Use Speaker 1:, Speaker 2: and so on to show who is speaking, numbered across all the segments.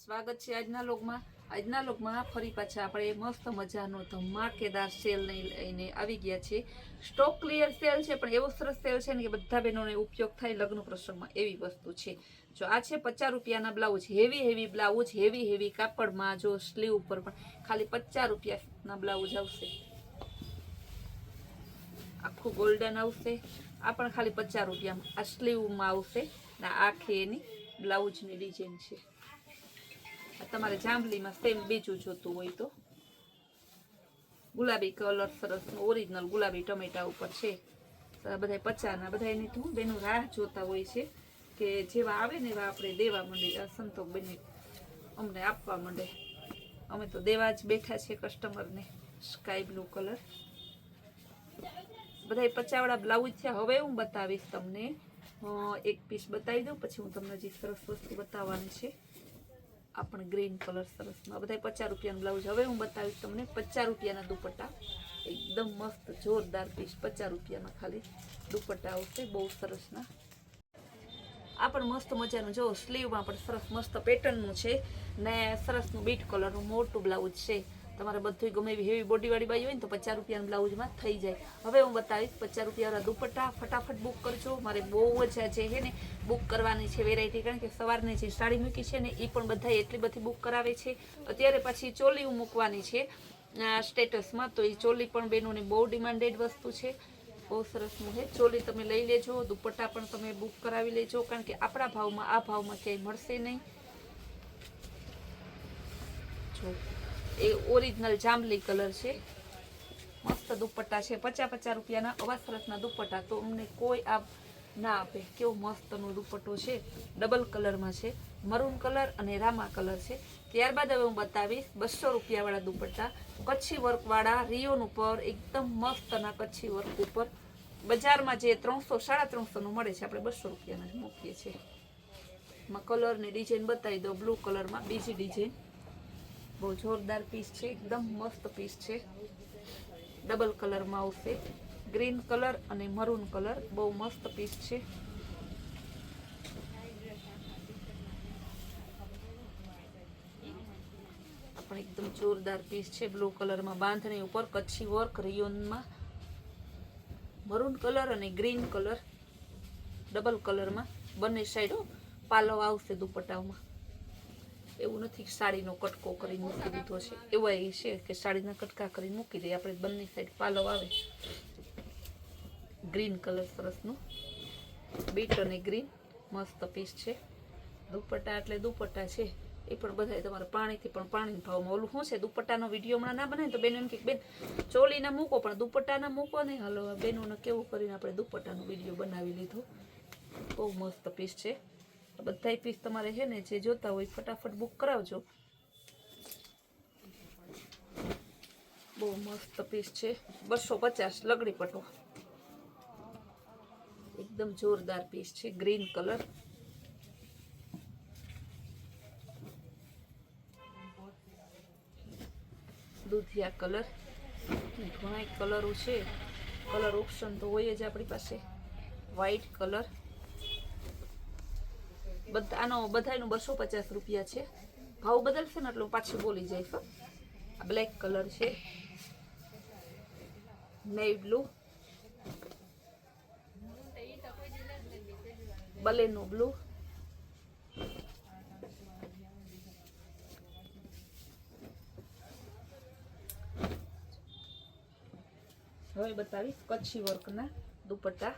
Speaker 1: સ્વાગત છે આજના લોકમાં ફરી પાછા આપણે મસ્ત મજાનો ધમાકેદાર સેલ લઈને આવી ગયા છે. સ્ટોક ક્લિયર સેલ છે, પણ એવો સરસ સેલ છે ને કે બધા બહેનોને ઉપયોગ થાય લગ્ન પ્રસંગમાં એવી વસ્તુ છે. જો આ છે 50 રૂપિયાના બ્લાઉઝ, હેવી બ્લાઉઝ, હેવી કાપડમાં. જો સ્લીવ ઉપર પણ ખાલી 50 રૂપિયાના બ્લાઉઝ આવશે. આખું ગોલ્ડન આવશે. આ પણ ખાલી 50 રૂપિયામાં. આ સ્લીવમાં આવશે ને આખી એની બ્લાઉઝની ડિઝાઇન છે. તમારે જાંબલીમાં સેમ બીજું જોતું હોય તો ગુલાબી કલર સરસ ઓરિજિનલ ગુલાબી ટમેટા ઉપર છે. બધા 50ના બધા એની તો બેનું રાહ જોતા હોય છે કે જેવા આવે ને એવા આપણે દેવા માંડે. સંતોષ બેને અમને આપવા માંડે. અમે તો દેવા જ બેઠા છે કસ્ટમરને. સ્કાય બ્લુ કલર બધા 50 વાળા બ્લાઉઝ છે. હવે હું બતાવીશ તમને એક પીસ બતાવી દઉં, પછી હું તમને જે સરસ વસ્તુ બતાવવાની છે. આપણે ગ્રીન કલર સરસમાં બધા 50 રૂપિયાનું બ્લાઉઝ. હવે હું બતાવીશ તમને 50 રૂપિયાના દુપટ્ટા. એકદમ મસ્ત જોરદાર પીસ 50 રૂપિયામાં ખાલી દુપટ્ટા આવશે, બહુ સરસના. આ પણ મસ્ત મજાનું જો સ્લીવમાં પણ સરસ મસ્ત પેટર્નનું છે ને સરસનું બીટ કલરનું મોટું બ્લાઉઝ છે. તમારે બધું ગમે એવી હેવી બોડીવાળી બાઈ હોય ને તો 50 રૂપિયાના બ્લાઉઝમાં થઈ જાય. હવે હું બતાવીશ 50 રૂપિયાવાળા દુપટ્ટા. ફટાફટ બુક કરજો. મારે બહુ જ આજે છે ને બુક કરવાની છે વેરાયટી, કારણ કે સવારની જે સાડી મૂકી છે ને એ પણ બધા એટલી બધી બુક કરાવે છે. અત્યારે પાછી ચોલી મૂકવાની છે સ્ટેટસમાં, તો એ ચોલી પણ બહેનોને બહુ ડિમાન્ડેડ વસ્તુ છે. બહુ સરસનું છે. ચોલી તમે લઈ લેજો, દુપટ્ટા પણ તમે બુક કરાવી લેજો, કારણ કે આપણા ભાવમાં આ ભાવમાં ક્યાંય મળશે નહીં. જો એ ઓરિજિનલ જાંબલી કલર છે. મસ્ત દુપટ્ટા છે 50 રૂપિયાના. આવા સરસના દુપટ્ટા તો અમને કોઈ ના આપે. કેવો મસ્તનો દુપટ્ટો છે. ડબલ કલરમાં છે, મરૂન કલર અને રામા કલર છે. ત્યારબાદ હવે હું બતાવીશ 200 રૂપિયાવાળા દુપટ્ટા. કચ્છી વર્કવાળા રિયોન ઉપર એકદમ મસ્તના કચ્છી વર્ક ઉપર. બજારમાં જે 300 350નું મળે છે, આપણે 200 રૂપિયાના જ મૂકીએ છીએ. એમાં કલરની ડિઝાઇન બતાવી દો. બ્લુ કલરમાં બીજી ડિઝાઇન. બહુ જોરદાર પીસ છે, એકદમ મસ્ત પીસ છે. ડબલ કલરમાં આવશે, ગ્રીન કલર અને મરૂન કલર. બહુ મસ્ત પીસ છે. પણ એકદમ જોરદાર પીસ છે. બ્લુ કલરમાં બાંધણી ઉપર કચ્છી વર્ક રિયોનમાં. મરૂન કલર અને ગ્રીન કલર ડબલ કલરમાં બંને સાઈડ પાલો આવશે દુપટ્ટામાં. એવું નથી સાડીનો કટકો કરીને મૂકી દીધો છે, એવા એ છે કે સાડીના કટકા કરીને મૂકી દઈએ આપણે. બંને સાઈડ પાલો આવે. ગ્રીન કલર સરસનું બીટ અને ગ્રીન મસ્ત પીસ છે. દુપટ્ટા એટલે દુપટ્ટા છે. એ પણ બધા તમારે પાણીથી પણ પાણીના ભાવમાં. ઓલું શું છે, દુપટ્ટાનો વિડીયો હમણાં ના બનાવે તો બેનો એમ કે બેન ચોલીના મૂકો પણ દુપટ્ટાના મૂકો નહીં. હાલો બેનોને કેવું કરીને આપણે દુપટ્ટાનો વિડીયો બનાવી લીધો. બહુ મસ્ત પીસ છે. બધા પીસ તમારે છે ને જે જોતા હોય ફટાફટ બુક કરાવજો. બહુ મસ્ત પીસ છે. 250 લગડી પટો. એકદમ જોરદાર પીસ છે. ગ્રીન કલર, દૂધિયા કલર. ઘણા કલરો છે. કલર ઓપ્શન તો હોય જ આપણી પાસે. White colour. આનો બધાનો 250 રૂપિયા છે. ભાવ બદલશે ને એટલે હું પાછી બોલી જઈશ. આ બ્લેક કલર છે, નેવી બ્લુ, બલેનો બ્લુ, હવે બતાવીશ કચ્છી વર્કના દુપટ્ટા.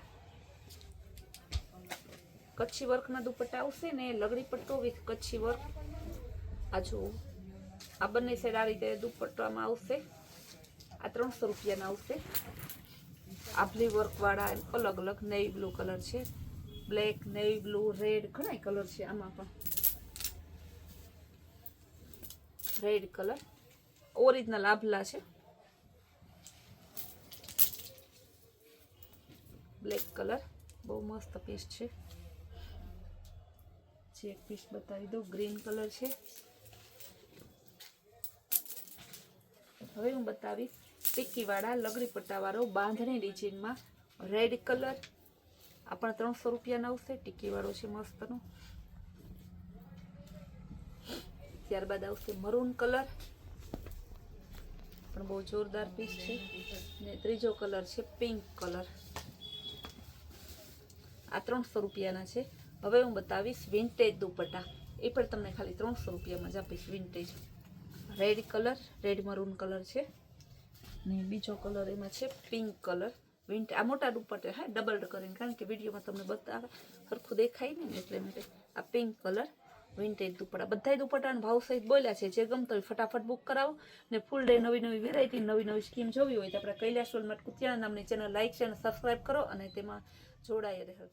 Speaker 1: કચ્છી વર્કના દુપટ્ટા આવશે ને લગડી પટ્ટો વિથ કચ્છી વર્ક. આ જો આ બંને સાઈડ આ રીતે દુપટ્ટામાં આવશે. આ 300 રૂપિયાના આવશે. આભલી વર્કવાળા અલગ અલગ. નેવી બ્લુ કલર છે, બ્લેક, નેવી બ્લુ, રેડ, ઘણા કલર છે. આમાં પણ રેડ કલર ઓરિજિનલ આભલા છે. બ્લેક કલર બહુ મસ્ત પીસ છે. જે એક પીસ બતાવી દઉં, ગ્રીન કલર છે. હવે હું બતાવીશ ટીકીવાળા લગડી પટ્ટાવાળો બાંધણી ડિઝાઇનમાં રેડ કલર. આ પણ 300 રૂપિયાનો આવશે. ટીકીવાળો છે મસ્તનો. ત્યારબાદ આવશે મરૂન કલર, પણ બહુ જોરદાર પીસ છે. ને ત્રીજો કલર છે પિંક કલર. આ 300 રૂપિયાના છે. હવે હું બતાવીશ વિન્ટેજ દુપટ્ટા. એ પણ તમને ખાલી 300 રૂપિયામાં જ આપીશ. Vintage red colour, red maroon colour છે. ને બીજો કલર એમાં છે પિંક કલર. આ મોટા દુપટ્ટા, હા, ડબલ કરીને, કારણ કે વિડીયોમાં તમને બતાવે સરખું દેખાય ને એટલે માટે. આ પિંક કલર વિન્ટેજ દુપટ્ટા. બધા દુપટ્ટાના ભાવ સહિત બોલ્યા છે. જે ગમતો હોય ફટાફટ બુક કરાવો. ને ફૂલ ડે નવી નવી વેરાયટી, નવી નવી સ્કીમ જોવી હોય તો આપણે કૈલાશ વર્લ્ડ કુતિયાણા નામની ચેનલ લાઈક છે અને સબસ્ક્રાઈબ કરો અને તેમાં જોડાઈ રહે.